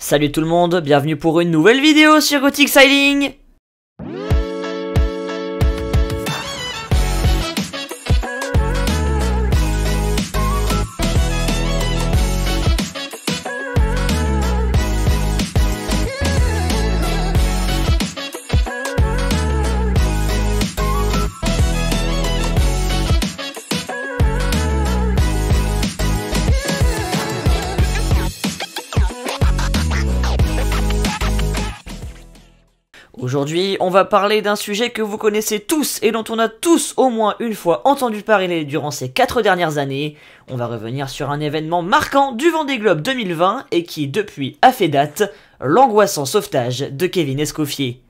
Salut tout le monde, bienvenue pour une nouvelle vidéo sur Gothic Sailing. Aujourd'hui, on va parler d'un sujet que vous connaissez tous et dont on a tous au moins une fois entendu parler durant ces 4 dernières années. On va revenir sur un événement marquant du Vendée Globe 2020 et qui, depuis, a fait date, l'angoissant sauvetage de Kevin Escoffier.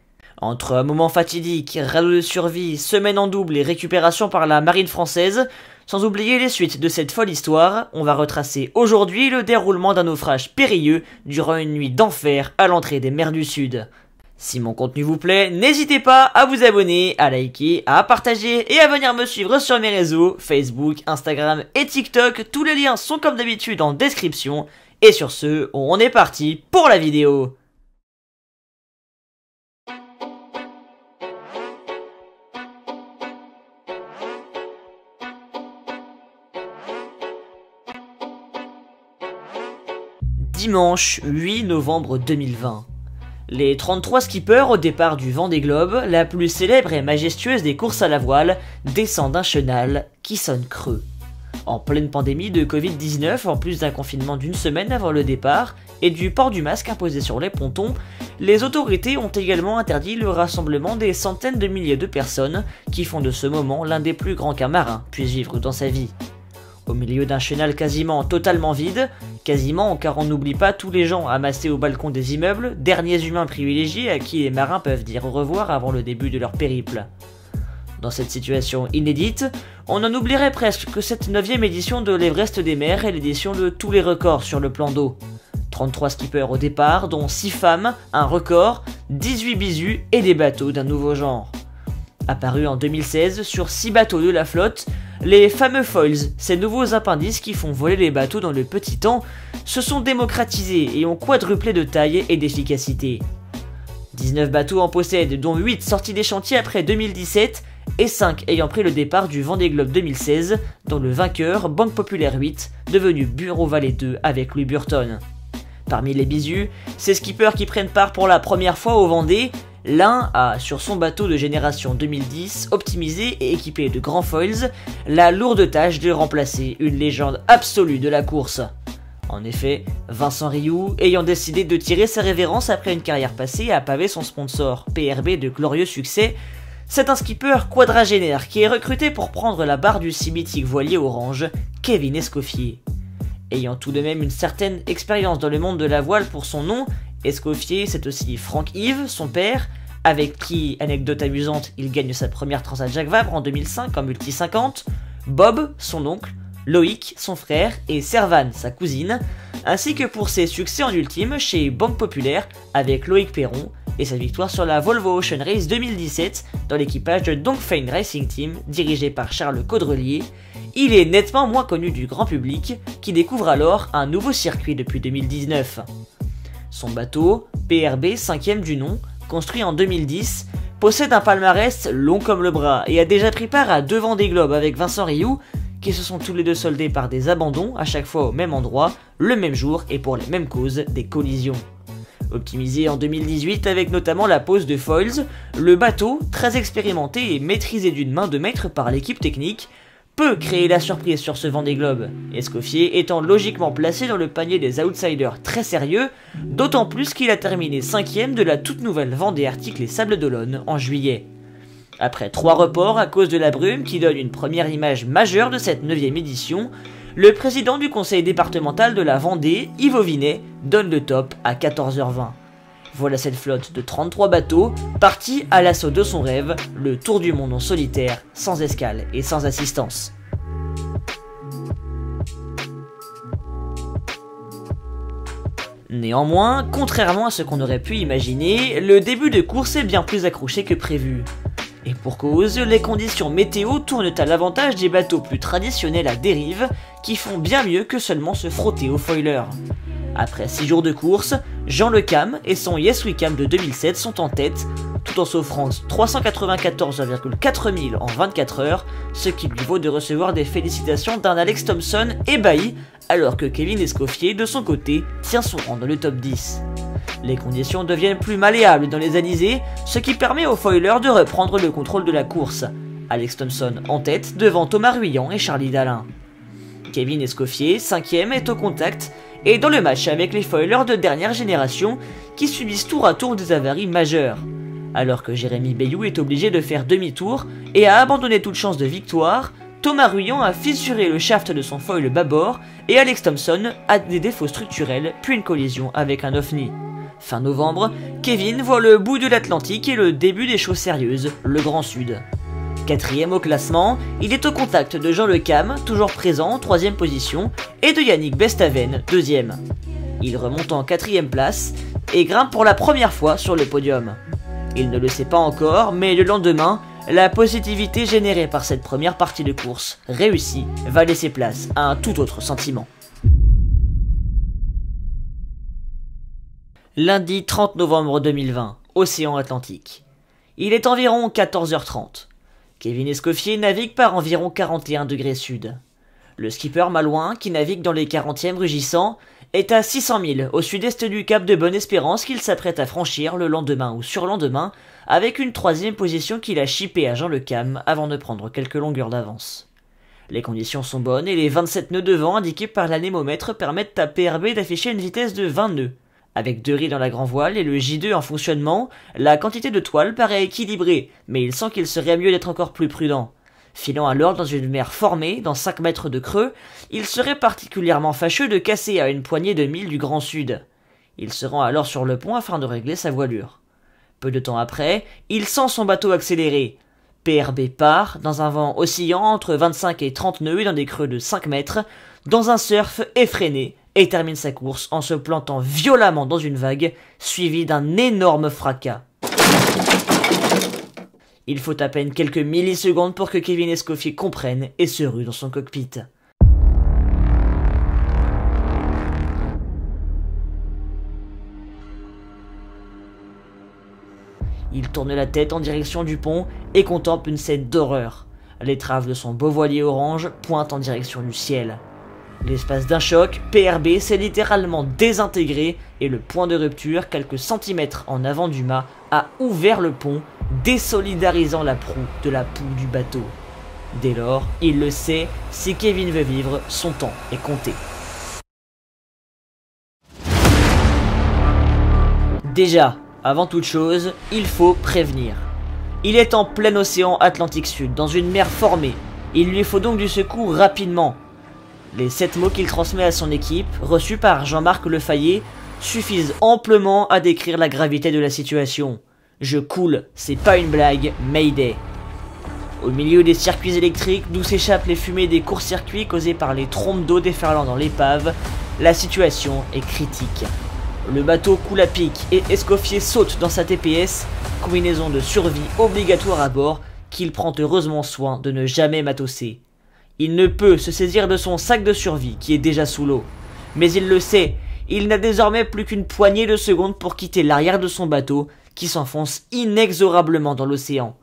Entre moments fatidiques, radeau de survie, semaine en double et récupération par la marine française, sans oublier les suites de cette folle histoire, on va retracer aujourd'hui le déroulement d'un naufrage périlleux durant une nuit d'enfer à l'entrée des mers du Sud. Si mon contenu vous plaît, n'hésitez pas à vous abonner, à liker, à partager et à venir me suivre sur mes réseaux, Facebook, Instagram et TikTok. Tous les liens sont comme d'habitude en description. Et sur ce, on est parti pour la vidéo. Dimanche 8 novembre 2020. Les 33 skippers au départ du Vendée Globe, la plus célèbre et majestueuse des courses à la voile, descendent d'un chenal qui sonne creux. En pleine pandémie de Covid-19, en plus d'un confinement d'une semaine avant le départ et du port du masque imposé sur les pontons, les autorités ont également interdit le rassemblement des centaines de milliers de personnes qui font de ce moment l'un des plus grands qu'un marin puisse vivre dans sa vie. Au milieu d'un chenal quasiment totalement vide, quasiment car on n'oublie pas tous les gens amassés au balcon des immeubles, derniers humains privilégiés à qui les marins peuvent dire au revoir avant le début de leur périple. Dans cette situation inédite, on en oublierait presque que cette 9e édition de l'Everest des mers est l'édition de tous les records sur le plan d'eau. 33 skippers au départ, dont 6 femmes, un record, 18 bisus et des bateaux d'un nouveau genre. Apparus en 2016 sur 6 bateaux de la flotte, les fameux foils, ces nouveaux appendices qui font voler les bateaux dans le petit temps, se sont démocratisés et ont quadruplé de taille et d'efficacité. 19 bateaux en possèdent, dont 8 sortis des chantiers après 2017 et 5 ayant pris le départ du Vendée Globe 2016, dont le vainqueur, Banque Populaire 8, devenu Bureau Vallée 2 avec Louis Burton. Parmi les bisus, ces skippers qui prennent part pour la première fois au Vendée, l'un a, sur son bateau de génération 2010, optimisé et équipé de grands foils, la lourde tâche de remplacer une légende absolue de la course. En effet, Vincent Rioux, ayant décidé de tirer sa révérence après une carrière passée à paver son sponsor PRB de glorieux succès, c'est un skipper quadragénaire qui est recruté pour prendre la barre du si mythique voilier orange, Kevin Escoffier. Ayant tout de même une certaine expérience dans le monde de la voile pour son nom, Escoffier, c'est aussi Franck Yves, son père, avec qui, anecdote amusante, il gagne sa première Transat Jacques Vabre en 2005 en multi 50, Bob, son oncle, Loïc, son frère, et Servane, sa cousine, ainsi que pour ses succès en ultime chez Banque Populaire avec Loïc Perron et sa victoire sur la Volvo Ocean Race 2017 dans l'équipage de Dongfeng Racing Team dirigé par Charles Caudrelier. Il est nettement moins connu du grand public qui découvre alors un nouveau circuit depuis 2019. Son bateau, PRB 5e du nom, construit en 2010, possède un palmarès long comme le bras et a déjà pris part à 2 Vendée Globe avec Vincent Rioux, qui se sont tous les deux soldés par des abandons à chaque fois au même endroit, le même jour et pour les mêmes causes, des collisions. Optimisé en 2018 avec notamment la pose de foils, le bateau, très expérimenté et maîtrisé d'une main de maître par l'équipe technique, peut créer la surprise sur ce Vendée Globe, Escoffier étant logiquement placé dans le panier des outsiders très sérieux, d'autant plus qu'il a terminé 5e de la toute nouvelle Vendée Arctique les Sables d'Olonne en juillet. Après 3 reports à cause de la brume qui donne une première image majeure de cette 9e édition, le président du conseil départemental de la Vendée, Yves Auvinet, donne le top à 14h20. Voilà cette flotte de 33 bateaux, partie à l'assaut de son rêve, le tour du monde en solitaire, sans escale et sans assistance. Néanmoins, contrairement à ce qu'on aurait pu imaginer, le début de course est bien plus accroché que prévu. Et pour cause, les conditions météo tournent à l'avantage des bateaux plus traditionnels à dérive, qui font bien mieux que seulement se frotter aux foilers. Après 6 jours de course, Jean Le Cam et son Yes We Cam de 2007 sont en tête, tout en s'offrant 394,4 000 en 24 heures, ce qui lui vaut de recevoir des félicitations d'un Alex Thompson ébahi, alors que Kevin Escoffier, de son côté, tient son rang dans le top 10. Les conditions deviennent plus malléables dans les alizés, ce qui permet aux foilers de reprendre le contrôle de la course. Alex Thompson en tête devant Thomas Ruyant et Charlie Dalin. Kevin Escoffier, 5ème, est au contact et dans le match avec les foilers de dernière génération qui subissent tour à tour des avaries majeures. Alors que Jérémy Bayou est obligé de faire demi-tour et a abandonné toute chance de victoire, Thomas Ruyant a fissuré le shaft de son foil bâbord et Alex Thompson a des défauts structurels puis une collision avec un ovni. Fin novembre, Kevin voit le bout de l'Atlantique et le début des choses sérieuses, le Grand Sud. 4ème au classement, il est au contact de Jean Le Cam, toujours présent, 3ème position, et de Yannick Bestaven, 2ème. Il remonte en 4ème place et grimpe pour la première fois sur le podium. Il ne le sait pas encore, mais le lendemain, la positivité générée par cette première partie de course réussie va laisser place à un tout autre sentiment. Lundi 30 novembre 2020, Océan Atlantique. Il est environ 14h30. Kevin Escoffier navigue par environ 41 degrés sud. Le skipper Malouin, qui navigue dans les 40e rugissants, est à 600 000 au sud-est du cap de Bonne-Espérance qu'il s'apprête à franchir le lendemain ou surlendemain, avec une 3ème position qu'il a chippée à Jean Le Cam avant de prendre quelques longueurs d'avance. Les conditions sont bonnes et les 27 nœuds de vent indiqués par l'anémomètre permettent à PRB d'afficher une vitesse de 20 nœuds. Avec 2 ris dans la grand voile et le J2 en fonctionnement, la quantité de toile paraît équilibrée, mais il sent qu'il serait mieux d'être encore plus prudent. Filant alors dans une mer formée, dans 5 mètres de creux, il serait particulièrement fâcheux de casser à une poignée de milles du Grand Sud. Il se rend alors sur le pont afin de régler sa voilure. Peu de temps après, il sent son bateau accélérer. PRB part, dans un vent oscillant entre 25 et 30 nœuds et dans des creux de 5 mètres, dans un surf effréné, et termine sa course en se plantant violemment dans une vague, suivie d'un énorme fracas. Il faut à peine quelques millisecondes pour que Kevin Escoffier comprenne et se rue dans son cockpit. Il tourne la tête en direction du pont et contemple une scène d'horreur. L'étrave de son beau voilier orange pointe en direction du ciel. L'espace d'un choc, PRB s'est littéralement désintégré et le point de rupture, quelques centimètres en avant du mât, a ouvert le pont, désolidarisant la proue de la poule du bateau. Dès lors, il le sait, si Kevin veut vivre, son temps est compté. Déjà, avant toute chose, il faut prévenir. Il est en plein océan Atlantique Sud, dans une mer formée. Il lui faut donc du secours rapidement. Les 7 mots qu'il transmet à son équipe, reçus par Jean-Marc Lefayet, suffisent amplement à décrire la gravité de la situation. Je coule, c'est pas une blague, Mayday. Au milieu des circuits électriques, d'où s'échappent les fumées des courts-circuits causés par les trompes d'eau déferlant dans l'épave, la situation est critique. Le bateau coule à pic et Escoffier saute dans sa TPS, combinaison de survie obligatoire à bord, qu'il prend heureusement soin de ne jamais matosser. Il ne peut se saisir de son sac de survie qui est déjà sous l'eau. Mais il le sait, il n'a désormais plus qu'une poignée de secondes pour quitter l'arrière de son bateau qui s'enfonce inexorablement dans l'océan.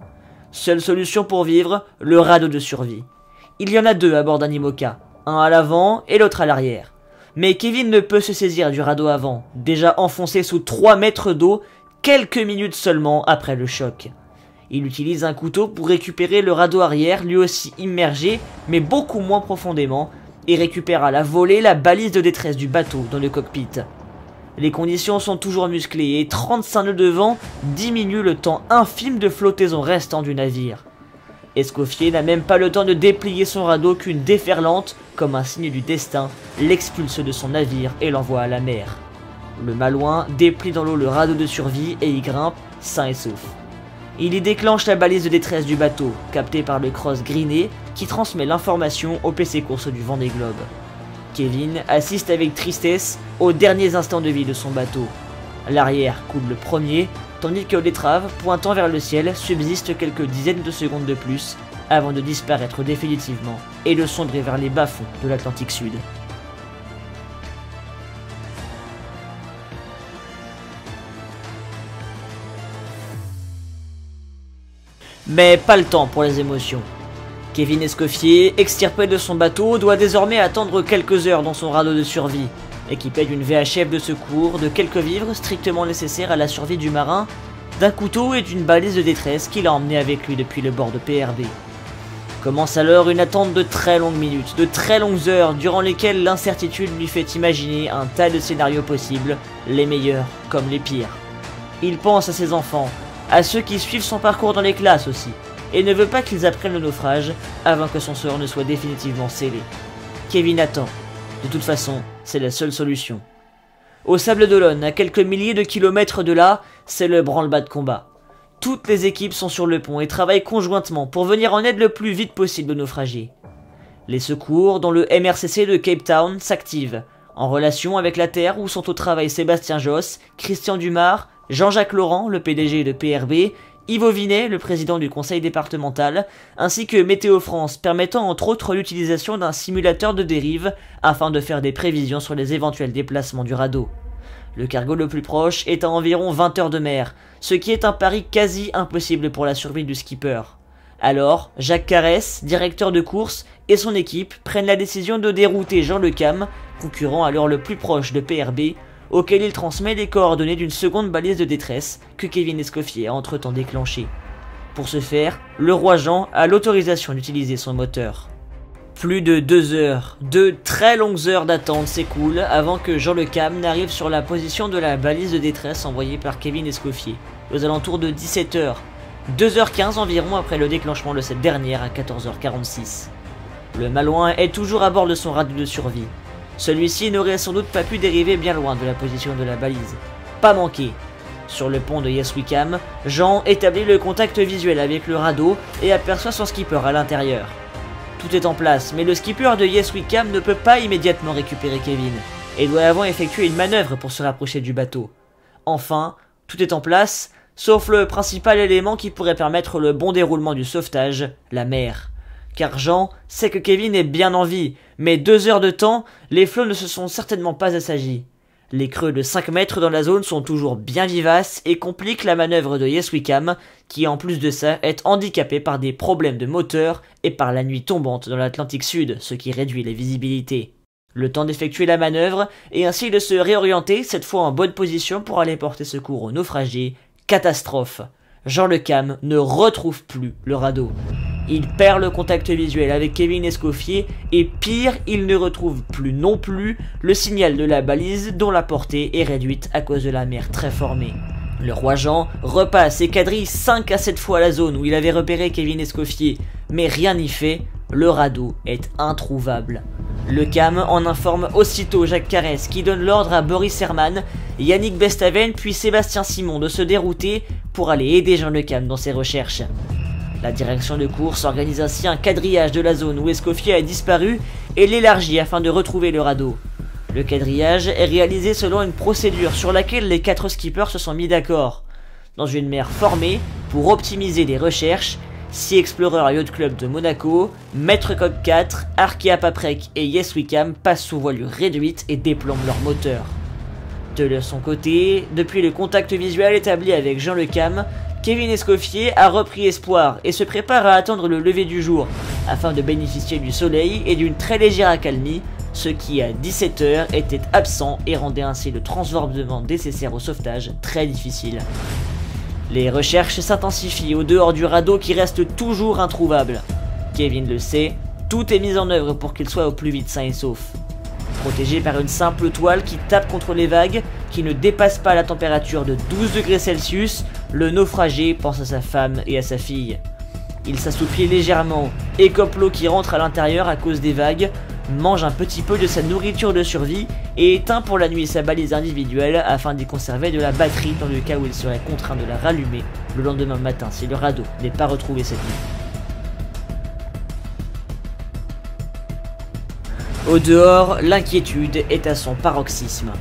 Seule solution pour vivre, le radeau de survie. Il y en a 2 à bord d'un IMOCA, un à l'avant et l'autre à l'arrière. Mais Kevin ne peut se saisir du radeau avant, déjà enfoncé sous 3 mètres d'eau, quelques minutes seulement après le choc. Il utilise un couteau pour récupérer le radeau arrière, lui aussi immergé, mais beaucoup moins profondément, et récupère à la volée la balise de détresse du bateau dans le cockpit. Les conditions sont toujours musclées et 35 nœuds de vent diminuent le temps infime de flottaison restant du navire. Escoffier n'a même pas le temps de déplier son radeau qu'une déferlante, comme un signe du destin, l'expulse de son navire et l'envoie à la mer. Le Malouin déplie dans l'eau le radeau de survie et y grimpe, sain et sauf. Il y déclenche la balise de détresse du bateau, captée par le cross greené, qui transmet l'information au PC course du Vendée Globe. Kevin assiste avec tristesse aux derniers instants de vie de son bateau. L'arrière coule le premier, tandis que l'étrave, pointant vers le ciel, subsiste quelques dizaines de secondes de plus, avant de disparaître définitivement et de sombrer vers les bas-fonds de l'Atlantique Sud. Mais pas le temps pour les émotions. Kevin Escoffier, extirpé de son bateau, doit désormais attendre quelques heures dans son radeau de survie, équipé d'une VHF de secours, de quelques vivres strictement nécessaires à la survie du marin, d'un couteau et d'une balise de détresse qu'il a emmené avec lui depuis le bord de PRB. Commence alors une attente de très longues minutes, de très longues heures, durant lesquelles l'incertitude lui fait imaginer un tas de scénarios possibles, les meilleurs comme les pires. Il pense à ses enfants, à ceux qui suivent son parcours dans les classes aussi, et ne veut pas qu'ils apprennent le naufrage avant que son sort ne soit définitivement scellé. Kevin attend. De toute façon, c'est la seule solution. Au Sable d'Olonne, à quelques milliers de kilomètres de là, c'est le branle-bas de combat. Toutes les équipes sont sur le pont et travaillent conjointement pour venir en aide le plus vite possible aux naufragés. Les secours, dont le MRCC de Cape Town, s'activent, en relation avec la Terre où sont au travail Sébastien Josse, Christian Dumas, Jean-Jacques Laurent, le PDG de PRB, Yves Vinet, le président du conseil départemental, ainsi que Météo France, permettant entre autres l'utilisation d'un simulateur de dérive afin de faire des prévisions sur les éventuels déplacements du radeau. Le cargo le plus proche est à environ 20 heures de mer, ce qui est un pari quasi impossible pour la survie du skipper. Alors, Jacques Carès, directeur de course, et son équipe prennent la décision de dérouter Jean Le Cam, concurrent alors le plus proche de PRB, auquel il transmet les coordonnées d'une seconde balise de détresse que Kevin Escoffier a entre-temps déclenchée. Pour ce faire, le roi Jean a l'autorisation d'utiliser son moteur. Plus de 2 heures, 2 très longues heures d'attente s'écoulent avant que Jean Le Cam n'arrive sur la position de la balise de détresse envoyée par Kevin Escoffier, aux alentours de 17 heures, 2h15 environ après le déclenchement de cette dernière à 14h46. Le Malouin est toujours à bord de son radeau de survie. Celui-ci n'aurait sans doute pas pu dériver bien loin de la position de la balise. Pas manqué. Sur le pont de Yes We Cam, Jean établit le contact visuel avec le radeau et aperçoit son skipper à l'intérieur. Tout est en place, mais le skipper de Yes We Cam ne peut pas immédiatement récupérer Kevin, et doit avant effectuer une manœuvre pour se rapprocher du bateau. Enfin, tout est en place, sauf le principal élément qui pourrait permettre le bon déroulement du sauvetage, la mer. Car Jean sait que Kevin est bien en vie, mais 2 heures de temps, les flots ne se sont certainement pas assagis. Les creux de 5 mètres dans la zone sont toujours bien vivaces et compliquent la manœuvre de Yes We Cam, qui en plus de ça est handicapé par des problèmes de moteur et par la nuit tombante dans l'Atlantique Sud, ce qui réduit les visibilités. Le temps d'effectuer la manœuvre et ainsi de se réorienter, cette fois en bonne position pour aller porter secours aux naufragés. Catastrophe. Jean Le Cam ne retrouve plus le radeau. Il perd le contact visuel avec Kevin Escoffier et pire, il ne retrouve plus non plus le signal de la balise dont la portée est réduite à cause de la mer très formée. Le roi Jean repasse et quadrille 5 à 7 fois la zone où il avait repéré Kevin Escoffier, mais rien n'y fait, le radeau est introuvable. Le Cam en informe aussitôt Jacques Carès qui donne l'ordre à Boris Herman, Yannick Bestaven puis Sébastien Simon de se dérouter pour aller aider Jean Le Cam dans ses recherches. La direction de course organise ainsi un quadrillage de la zone où Escoffier a disparu et l'élargit afin de retrouver le radeau. Le quadrillage est réalisé selon une procédure sur laquelle les 4 skippers se sont mis d'accord. Dans une mer formée, pour optimiser les recherches, Sea Explorer Yacht Club de Monaco, Maître Coq 4, Arkea Paprec et Yes We Cam passent sous voilure réduite et déplombent leur moteur. De son côté, depuis le contact visuel établi avec Jean Le Cam, Kevin Escoffier a repris espoir et se prépare à attendre le lever du jour, afin de bénéficier du soleil et d'une très légère accalmie, ce qui à 17 h était absent et rendait ainsi le transbordement nécessaire au sauvetage très difficile. Les recherches s'intensifient au dehors du radeau qui reste toujours introuvable. Kevin le sait, tout est mis en œuvre pour qu'il soit au plus vite sain et sauf. Protégé par une simple toile qui tape contre les vagues, qui ne dépasse pas la température de 12 degrés Celsius, le naufragé pense à sa femme et à sa fille. Il s'assoupit légèrement, écope l'eau qui rentre à l'intérieur à cause des vagues, mange un petit peu de sa nourriture de survie et éteint pour la nuit sa balise individuelle afin d'y conserver de la batterie dans le cas où il serait contraint de la rallumer le lendemain matin si le radeau n'est pas retrouvé cette nuit. Au dehors, l'inquiétude est à son paroxysme.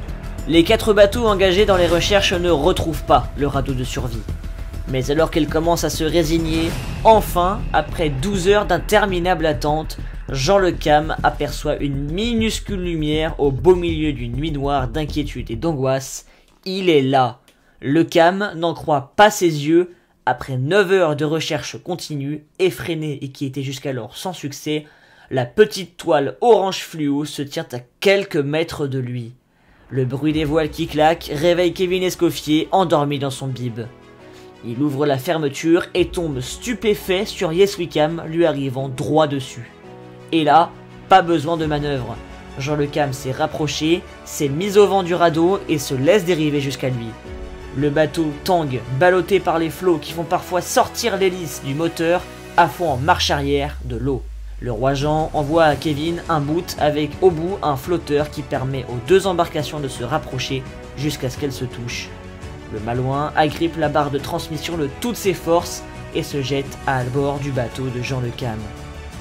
Les 4 bateaux engagés dans les recherches ne retrouvent pas le radeau de survie. Mais alors qu'elle commence à se résigner, enfin, après 12 heures d'interminable attente, Jean Le Cam aperçoit une minuscule lumière au beau milieu d'une nuit noire d'inquiétude et d'angoisse. Il est là. Le Cam n'en croit pas ses yeux. Après 9 heures de recherche continue, effrénée et qui était jusqu'alors sans succès, la petite toile orange fluo se tient à quelques mètres de lui. Le bruit des voiles qui claquent réveille Kevin Escoffier endormi dans son bib. Il ouvre la fermeture et tombe stupéfait sur Yes Wickham lui arrivant droit dessus. Et là, pas besoin de manœuvre. Jean Le Cam s'est rapproché, s'est mis au vent du radeau et se laisse dériver jusqu'à lui. Le bateau tangue, ballotté par les flots qui font parfois sortir l'hélice du moteur à fond en marche arrière de l'eau. Le roi Jean envoie à Kevin un boot avec au bout un flotteur qui permet aux deux embarcations de se rapprocher jusqu'à ce qu'elles se touchent. Le malouin agrippe la barre de transmission de toutes ses forces et se jette à bord du bateau de Jean Le Cam.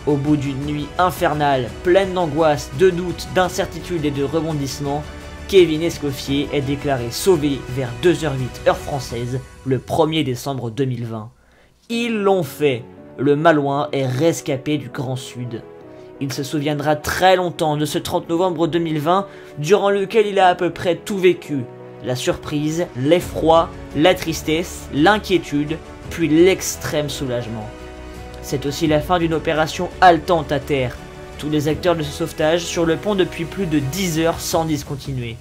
Au bout d'une nuit infernale, pleine d'angoisse, de doutes, d'incertitudes et de rebondissements, Kevin Escoffier est déclaré sauvé vers 2h08 heure française le 1er décembre 2020. Ils l'ont fait. Le malouin est rescapé du Grand Sud. Il se souviendra très longtemps de ce 30 novembre 2020, durant lequel il a à peu près tout vécu. La surprise, l'effroi, la tristesse, l'inquiétude, puis l'extrême soulagement. C'est aussi la fin d'une opération haletante à terre. Tous les acteurs de ce sauvetage sur le pont depuis plus de 10 heures sans discontinuer.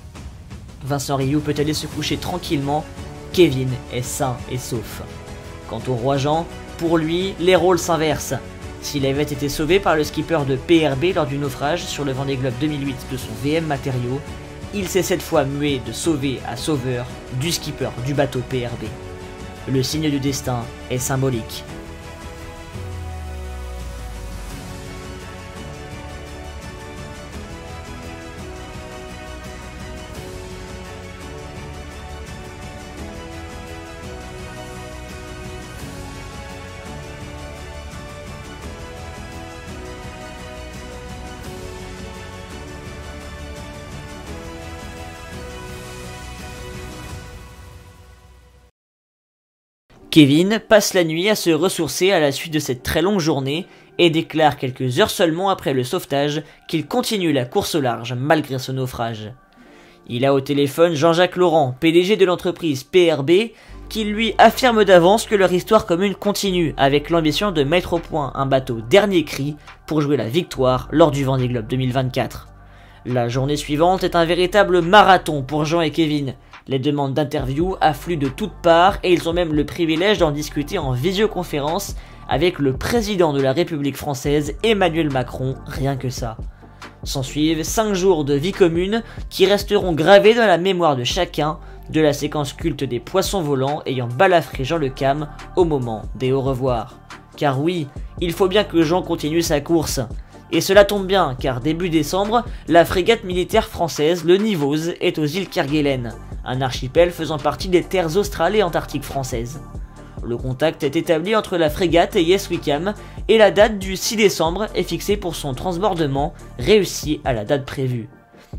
Vincent Rioux peut aller se coucher tranquillement, Kevin est sain et sauf. Quant au roi Jean, pour lui, les rôles s'inversent. S'il avait été sauvé par le skipper de PRB lors du naufrage sur le Vendée Globe 2008 de son VM Matériaux, il s'est cette fois mué de sauvé à sauveur du skipper du bateau PRB. Le signe du destin est symbolique. Kevin passe la nuit à se ressourcer à la suite de cette très longue journée et déclare quelques heures seulement après le sauvetage qu'il continue la course au large malgré ce naufrage. Il a au téléphone Jean-Jacques Laurent, PDG de l'entreprise PRB, qui lui affirme d'avance que leur histoire commune continue avec l'ambition de mettre au point un bateau dernier cri pour jouer la victoire lors du Vendée Globe 2024. La journée suivante est un véritable marathon pour Jean et Kevin. Les demandes d'interview affluent de toutes parts et ils ont même le privilège d'en discuter en visioconférence avec le président de la République française, Emmanuel Macron, rien que ça. S'ensuivent 5 jours de vie commune qui resteront gravés dans la mémoire de chacun, de la séquence culte des poissons volants ayant balafré Jean Le Cam au moment des au revoir. Car oui, il faut bien que Jean continue sa course. Et cela tombe bien, car début décembre, la frégate militaire française, le Nivose, est aux îles Kerguelen, un archipel faisant partie des terres australes et antarctiques françaises. Le contact est établi entre la frégate et Yes Wickham, et la date du 6 décembre est fixée pour son transbordement, réussi à la date prévue.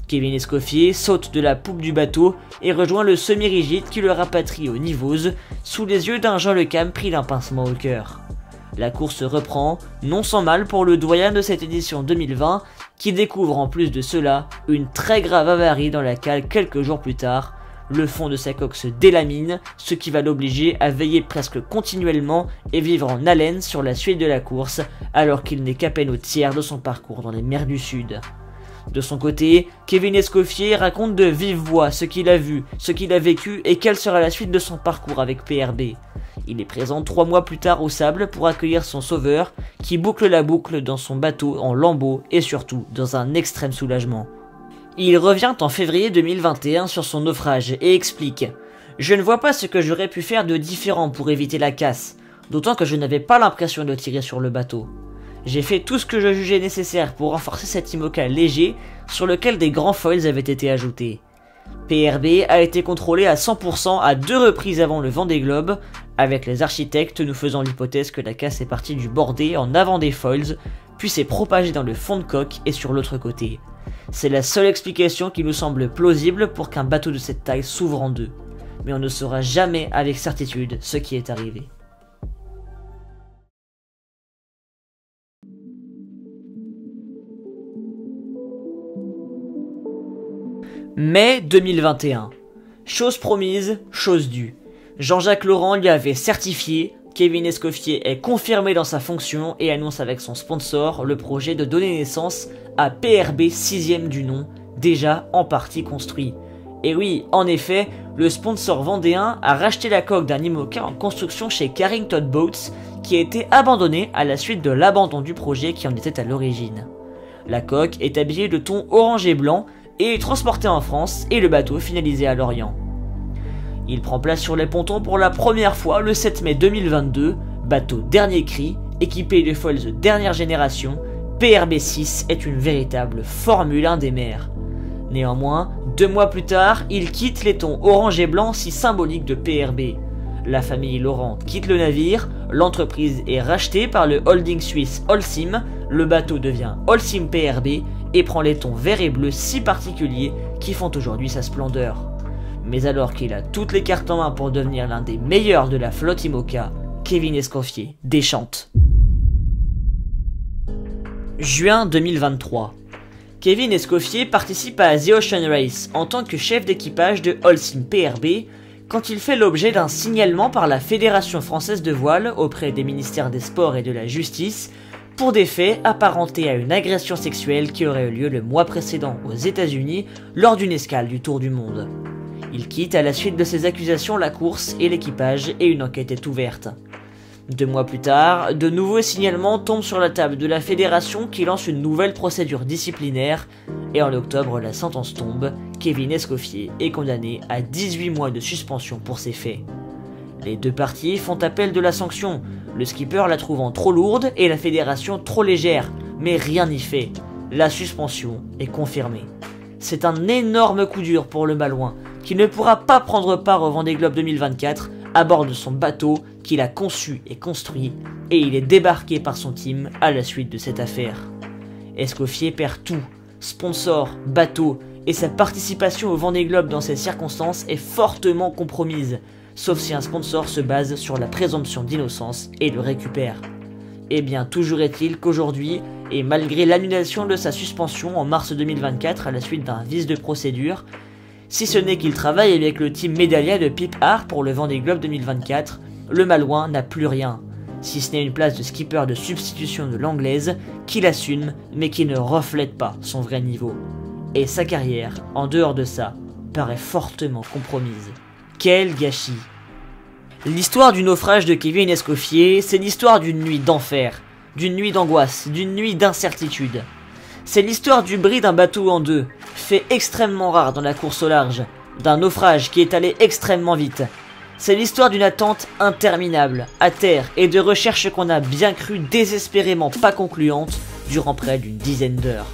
Kevin Escoffier saute de la poupe du bateau et rejoint le semi-rigide qui le rapatrie au Nivose, sous les yeux d'un Jean Le Cam pris d'un pincement au cœur. La course reprend, non sans mal pour le doyen de cette édition 2020, qui découvre en plus de cela une très grave avarie dans la cale quelques jours plus tard. Le fond de sa coque se délamine, ce qui va l'obliger à veiller presque continuellement et vivre en haleine sur la suite de la course, alors qu'il n'est qu'à peine au tiers de son parcours dans les mers du Sud. De son côté, Kevin Escoffier raconte de vive voix ce qu'il a vu, ce qu'il a vécu et quelle sera la suite de son parcours avec PRB. Il est présent 3 mois plus tard au sable pour accueillir son sauveur, qui boucle la boucle dans son bateau en lambeaux et surtout dans un extrême soulagement. Il revient en février 2021 sur son naufrage et explique « Je ne vois pas ce que j'aurais pu faire de différent pour éviter la casse, d'autant que je n'avais pas l'impression de tirer sur le bateau. J'ai fait tout ce que je jugeais nécessaire pour renforcer cet IMOCA léger sur lequel des grands foils avaient été ajoutés. PRB a été contrôlé à 100% à 2 reprises avant le Vendée Globe, avec les architectes nous faisant l'hypothèse que la casse est partie du bordé en avant des foils, puis s'est propagée dans le fond de coque et sur l'autre côté. C'est la seule explication qui nous semble plausible pour qu'un bateau de cette taille s'ouvre en deux. Mais on ne saura jamais avec certitude ce qui est arrivé. Mai 2021. Chose promise, chose due. Jean-Jacques Laurent lui avait certifié Kevin Escoffier est confirmé dans sa fonction et annonce avec son sponsor le projet de donner naissance à PRB 6e du nom, déjà en partie construit. Et oui, en effet, le sponsor vendéen a racheté la coque d'un IMOCA en construction chez Carrington Boats qui a été abandonné à la suite de l'abandon du projet qui en était à l'origine. La coque est habillée de tons orange et blanc et est transportée en France et le bateau finalisé à Lorient. Il prend place sur les pontons pour la première fois le 7 mai 2022, bateau dernier cri, équipé de foils de dernière génération, PRB6 est une véritable Formule 1 des mers. Néanmoins, 2 mois plus tard, il quitte les tons orange et blanc si symboliques de PRB. La famille Laurent quitte le navire, l'entreprise est rachetée par le holding suisse Holcim, le bateau devient Holcim PRB et prend les tons vert et bleu si particuliers qui font aujourd'hui sa splendeur. Mais alors qu'il a toutes les cartes en main pour devenir l'un des meilleurs de la flotte IMOCA, Kevin Escoffier déchante. Juin 2023. Kevin Escoffier participe à The Ocean Race en tant que chef d'équipage de Holcim PRB quand il fait l'objet d'un signalement par la Fédération française de voile auprès des ministères des Sports et de la Justice pour des faits apparentés à une agression sexuelle qui aurait eu lieu le mois précédent aux États-Unis lors d'une escale du Tour du Monde. Il quitte à la suite de ces accusations la course et l'équipage et une enquête est ouverte. 2 mois plus tard, de nouveaux signalements tombent sur la table de la fédération qui lance une nouvelle procédure disciplinaire et en octobre la sentence tombe, Kevin Escoffier est condamné à 18 mois de suspension pour ces faits. Les 2 parties font appel de la sanction, le skipper la trouvant trop lourde et la fédération trop légère, mais rien n'y fait. La suspension est confirmée. C'est un énorme coup dur pour le Malouin, qui ne pourra pas prendre part au Vendée Globe 2024 à bord de son bateau qu'il a conçu et construit, et il est débarqué par son team à la suite de cette affaire. Escoffier perd tout, sponsor, bateau, et sa participation au Vendée Globe dans ces circonstances est fortement compromise, sauf si un sponsor se base sur la présomption d'innocence et le récupère. Eh bien, toujours est-il qu'aujourd'hui, et malgré l'annulation de sa suspension en mars 2024 à la suite d'un vice de procédure, si ce n'est qu'il travaille avec le team Médalia de Pip Art pour le Vendée Globe 2024, le Malouin n'a plus rien, si ce n'est une place de skipper de substitution de l'anglaise qu'il assume mais qui ne reflète pas son vrai niveau. Et sa carrière, en dehors de ça, paraît fortement compromise. Quel gâchis! L'histoire du naufrage de Kevin Escoffier, c'est l'histoire d'une nuit d'enfer, d'une nuit d'angoisse, d'une nuit d'incertitude. C'est l'histoire du bris d'un bateau en 2, fait extrêmement rare dans la course au large, d'un naufrage qui est allé extrêmement vite. C'est l'histoire d'une attente interminable, à terre, et de recherches qu'on a bien cru désespérément pas concluantes durant près d'une dizaine d'heures.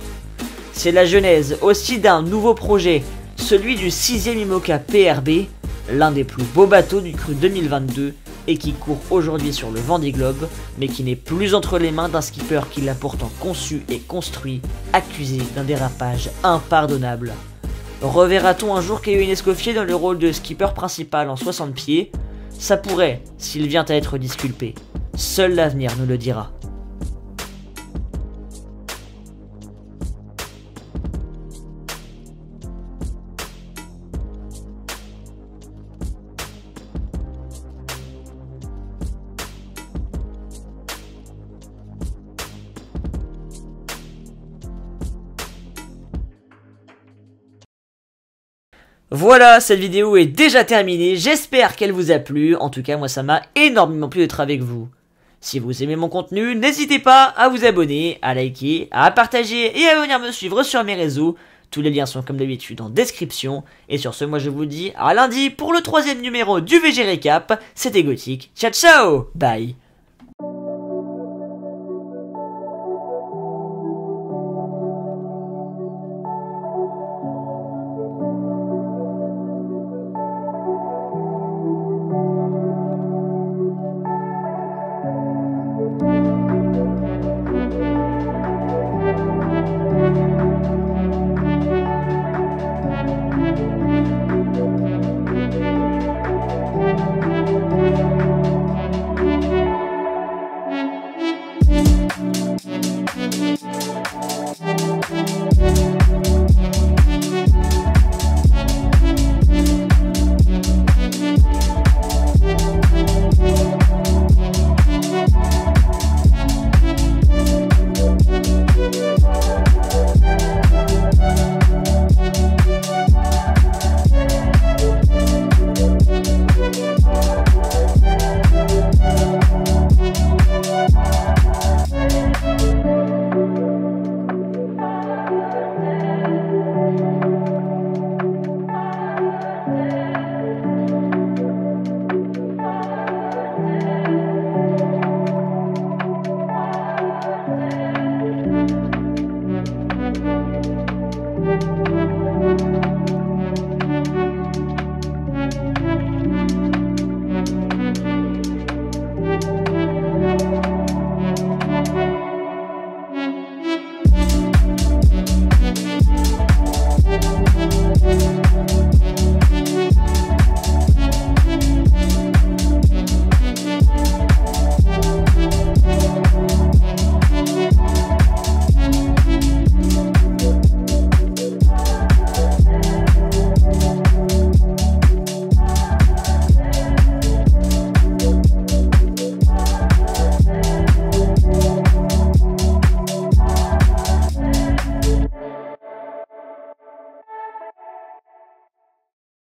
C'est la genèse aussi d'un nouveau projet, celui du 6e IMOCA PRB, l'un des plus beaux bateaux du cru 2022 et qui court aujourd'hui sur le Vendée Globe, mais qui n'est plus entre les mains d'un skipper qui l'a pourtant conçu et construit, accusé d'un dérapage impardonnable. Reverra-t-on un jour Kevin Escoffier dans le rôle de skipper principal en 60 pieds? Ça pourrait, s'il vient à être disculpé. Seul l'avenir nous le dira. Voilà, cette vidéo est déjà terminée, j'espère qu'elle vous a plu, en tout cas moi ça m'a énormément plu d'être avec vous. Si vous aimez mon contenu, n'hésitez pas à vous abonner, à liker, à partager et à venir me suivre sur mes réseaux, tous les liens sont comme d'habitude en description, et sur ce moi je vous dis à lundi pour le 3e numéro du VG Récap, c'était Gothic, ciao ciao, bye.